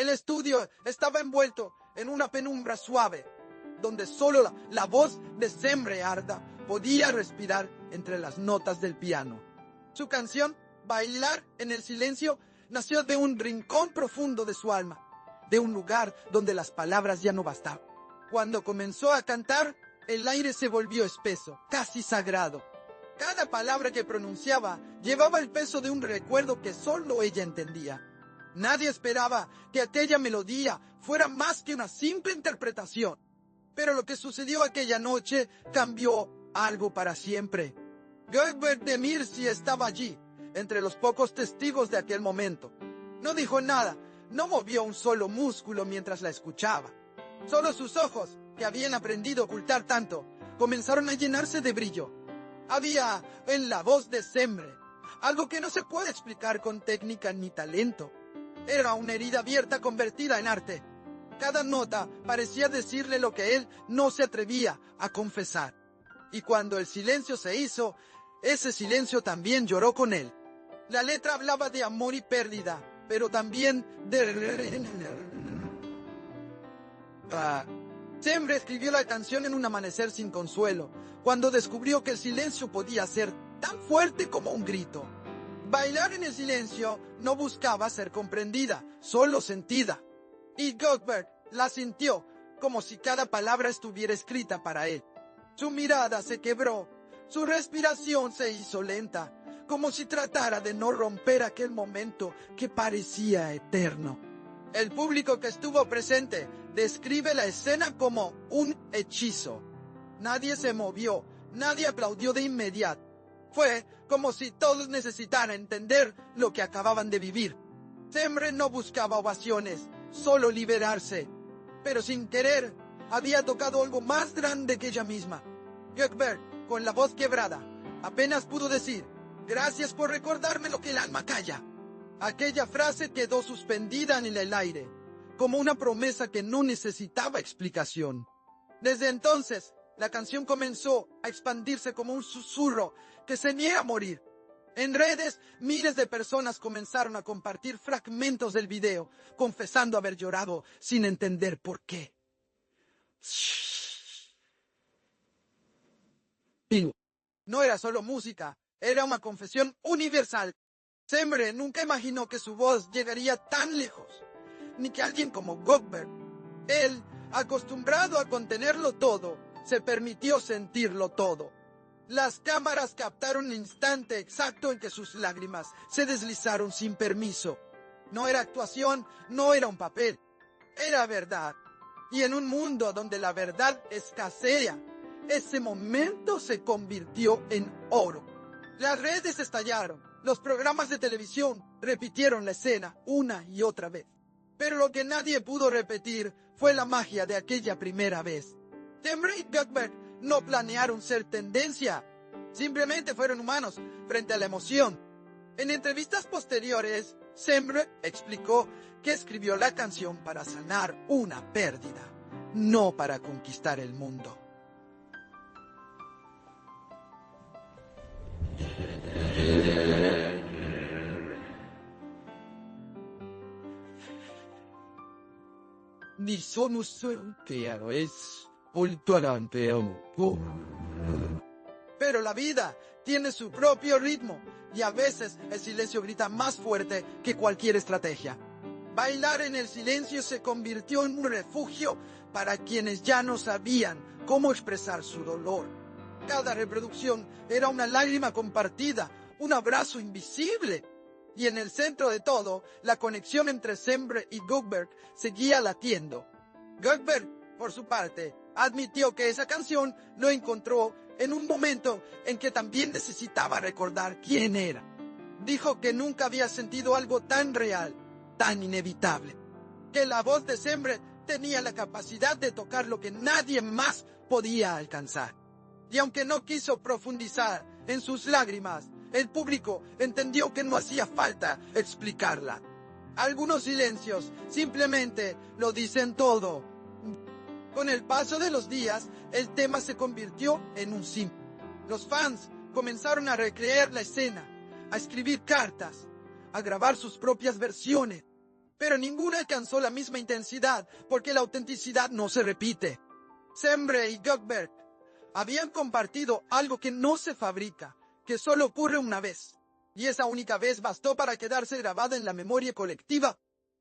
El estudio estaba envuelto en una penumbra suave, donde solo la voz de Sembre Arda podía respirar entre las notas del piano. Su canción, Bailar en el silencio, nació de un rincón profundo de su alma, de un lugar donde las palabras ya no bastaban. Cuando comenzó a cantar, el aire se volvió espeso, casi sagrado. Cada palabra que pronunciaba llevaba el peso de un recuerdo que solo ella entendía. Nadie esperaba que aquella melodía fuera más que una simple interpretación. Pero lo que sucedió aquella noche cambió algo para siempre. Gökberk Demirci estaba allí, entre los pocos testigos de aquel momento. No dijo nada, no movió un solo músculo mientras la escuchaba. Solo sus ojos, que habían aprendido a ocultar tanto, comenzaron a llenarse de brillo. Había en la voz de Sembre algo que no se puede explicar con técnica ni talento. Era una herida abierta convertida en arte. Cada nota parecía decirle lo que él no se atrevía a confesar. Y cuando el silencio se hizo, ese silencio también lloró con él. La letra hablaba de amor y pérdida, pero también de... Sembre escribió la canción en un amanecer sin consuelo, cuando descubrió que el silencio podía ser tan fuerte como un grito. Bailar en el silencio no buscaba ser comprendida, solo sentida. Y Gökberk la sintió como si cada palabra estuviera escrita para él. Su mirada se quebró, su respiración se hizo lenta, como si tratara de no romper aquel momento que parecía eterno. El público que estuvo presente describe la escena como un hechizo. Nadie se movió, nadie aplaudió de inmediato. Fue como si todos necesitaran entender lo que acababan de vivir. Sembre no buscaba ovaciones, solo liberarse. Pero sin querer, había tocado algo más grande que ella misma. Gökberk, con la voz quebrada, apenas pudo decir: «Gracias por recordarme lo que el alma calla». Aquella frase quedó suspendida en el aire, como una promesa que no necesitaba explicación. Desde entonces, la canción comenzó a expandirse como un susurro que se niega a morir. En redes, miles de personas comenzaron a compartir fragmentos del video, confesando haber llorado sin entender por qué. No era solo música, era una confesión universal. Sembre nunca imaginó que su voz llegaría tan lejos, ni que alguien como Gökberk, él, acostumbrado a contenerlo todo, se permitió sentirlo todo. Las cámaras captaron el instante exacto en que sus lágrimas se deslizaron sin permiso. No era actuación, no era un papel, era verdad. Y en un mundo donde la verdad escasea, ese momento se convirtió en oro. Las redes estallaron, los programas de televisión repitieron la escena una y otra vez. Pero lo que nadie pudo repetir fue la magia de aquella primera vez. Sembre y Gökberk no planearon ser tendencia, simplemente fueron humanos frente a la emoción. En entrevistas posteriores, Sembre explicó que escribió la canción para sanar una pérdida, no para conquistar el mundo. Pero la vida tiene su propio ritmo y a veces el silencio grita más fuerte que cualquier estrategia. Bailar en el silencio se convirtió en un refugio para quienes ya no sabían cómo expresar su dolor. Cada reproducción era una lágrima compartida, un abrazo invisible. Y en el centro de todo, la conexión entre Sembre y Gökberk seguía latiendo. Gökberk, por su parte, admitió que esa canción lo encontró en un momento en que también necesitaba recordar quién era. Dijo que nunca había sentido algo tan real, tan inevitable, que la voz de Sembre tenía la capacidad de tocar lo que nadie más podía alcanzar. Y aunque no quiso profundizar en sus lágrimas, el público entendió que no hacía falta explicarla. Algunos silencios simplemente lo dicen todo. Con el paso de los días, el tema se convirtió en un símbolo. Los fans comenzaron a recrear la escena, a escribir cartas, a grabar sus propias versiones. pero ninguna alcanzó la misma intensidad porque la autenticidad no se repite. Sembre y Gökberg habían compartido algo que no se fabrica, que solo ocurre una vez. Y esa única vez bastó para quedarse grabada en la memoria colectiva.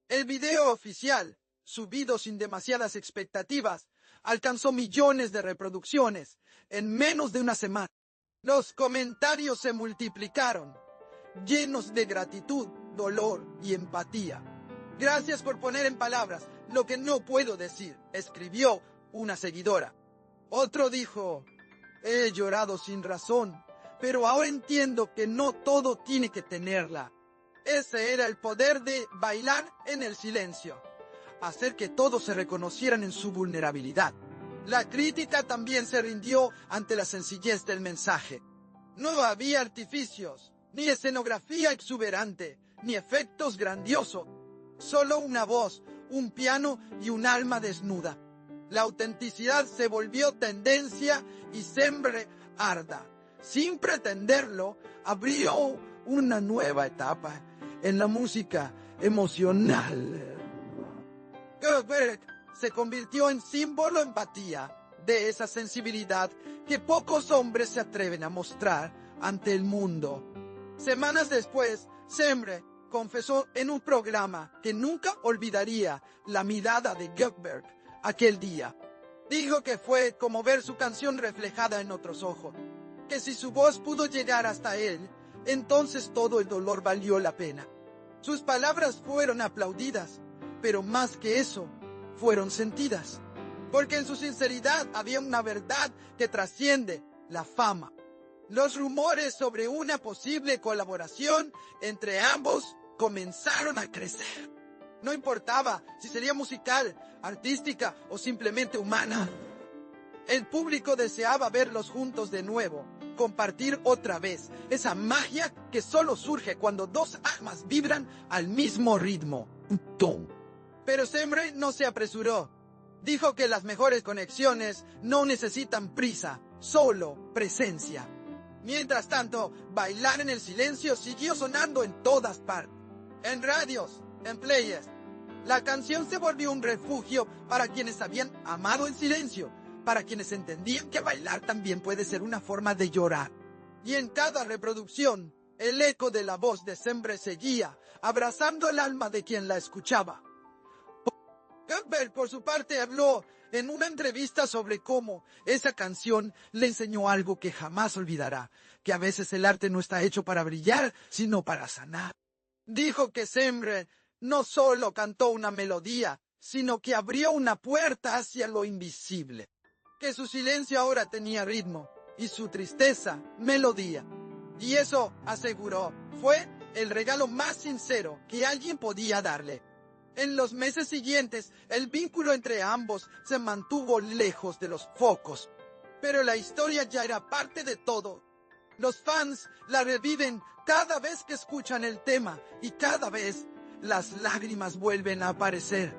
El video oficial, subido sin demasiadas expectativas, alcanzó millones de reproducciones en menos de una semana. Los comentarios se multiplicaron, llenos de gratitud, dolor y empatía. Gracias por poner en palabras lo que no puedo decir, escribió una seguidora. Otro dijo, he llorado sin razón, pero ahora entiendo que no todo tiene que tenerla. Ese era el poder de bailar en el silencio, hacer que todos se reconocieran en su vulnerabilidad. La crítica también se rindió ante la sencillez del mensaje. No había artificios, ni escenografía exuberante, ni efectos grandiosos. Solo una voz, un piano y un alma desnuda. La autenticidad se volvió tendencia y Sembre Arda, sin pretenderlo, abrió una nueva etapa en la música emocional. Gökberg se convirtió en símbolo de empatía, de esa sensibilidad que pocos hombres se atreven a mostrar ante el mundo. Semanas después, Sembre confesó en un programa que nunca olvidaría la mirada de Gökberg aquel día. Dijo que fue como ver su canción reflejada en otros ojos, que si su voz pudo llegar hasta él, entonces todo el dolor valió la pena. Sus palabras fueron aplaudidas, pero más que eso, fueron sentidas, porque en su sinceridad había una verdad que trasciende la fama. Los rumores sobre una posible colaboración entre ambos comenzaron a crecer. No importaba si sería musical, artística o simplemente humana. El público deseaba verlos juntos de nuevo, compartir otra vez esa magia que solo surge cuando dos almas vibran al mismo ritmo. Pero Sembre no se apresuró. Dijo que las mejores conexiones no necesitan prisa, solo presencia. Mientras tanto, bailar en el silencio siguió sonando en todas partes. En radios, en players. La canción se volvió un refugio para quienes habían amado en silencio, para quienes entendían que bailar también puede ser una forma de llorar. Y en cada reproducción, el eco de la voz de Sembre seguía, abrazando el alma de quien la escuchaba. Gökberg, por su parte, habló en una entrevista sobre cómo esa canción le enseñó algo que jamás olvidará, que a veces el arte no está hecho para brillar, sino para sanar. Dijo que Sembre no solo cantó una melodía, sino que abrió una puerta hacia lo invisible, que su silencio ahora tenía ritmo y su tristeza melodía. Y eso, aseguró, fue el regalo más sincero que alguien podía darle. En los meses siguientes, el vínculo entre ambos se mantuvo lejos de los focos, pero la historia ya era parte de todo. Los fans la reviven cada vez que escuchan el tema y cada vez las lágrimas vuelven a aparecer.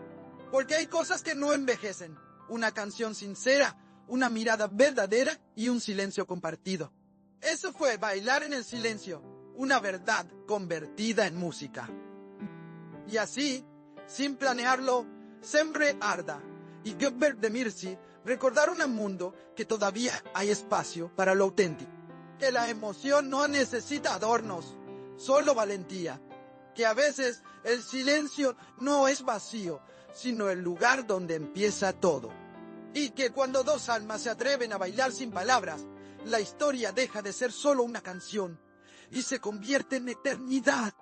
Porque hay cosas que no envejecen. Una canción sincera, una mirada verdadera y un silencio compartido. Eso fue bailar en el silencio, una verdad convertida en música. Y así, sin planearlo, Sembre Arda y Gökberg Demirci recordaron al mundo que todavía hay espacio para lo auténtico, que la emoción no necesita adornos, solo valentía, que a veces el silencio no es vacío, sino el lugar donde empieza todo, y que cuando dos almas se atreven a bailar sin palabras, la historia deja de ser solo una canción y se convierte en eternidad.